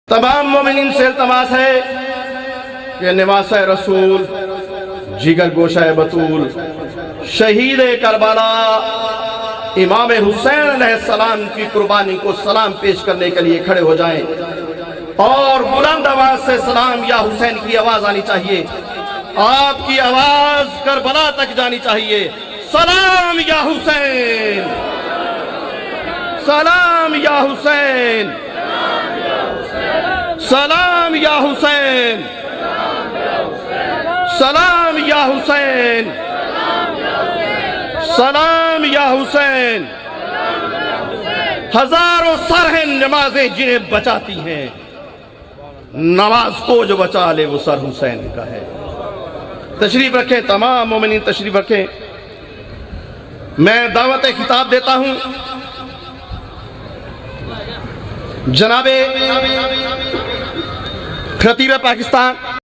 तमाम मोमिनीन से इल्तमास है कि नवासा रसूल, जिगर गोशा बतूल, शहीद करबला इमाम हुसैन अलैहिस्सलाम की कुर्बानी को सलाम पेश करने के लिए खड़े हो जाएं और बुलंद आवाज से सलाम या हुसैन की आवाज आनी चाहिए। आपकी आवाज करबला तक जानी चाहिए। सलाम या हुसैन, सलाम या हुसैन, सलाम या हुसैन, सलाम या हुसैन, सलाम या हुसैन। हजारों सर हैं नमाजें जिन्हें बचाती हैं, नमाज को जो बचा ले वो सर हुसैन का है। तशरीफ रखें, तमाम मोमिनीन तशरीफ रखें। मैं दावत खिताब देता हूं जनाबे खतीब पाकिस्तान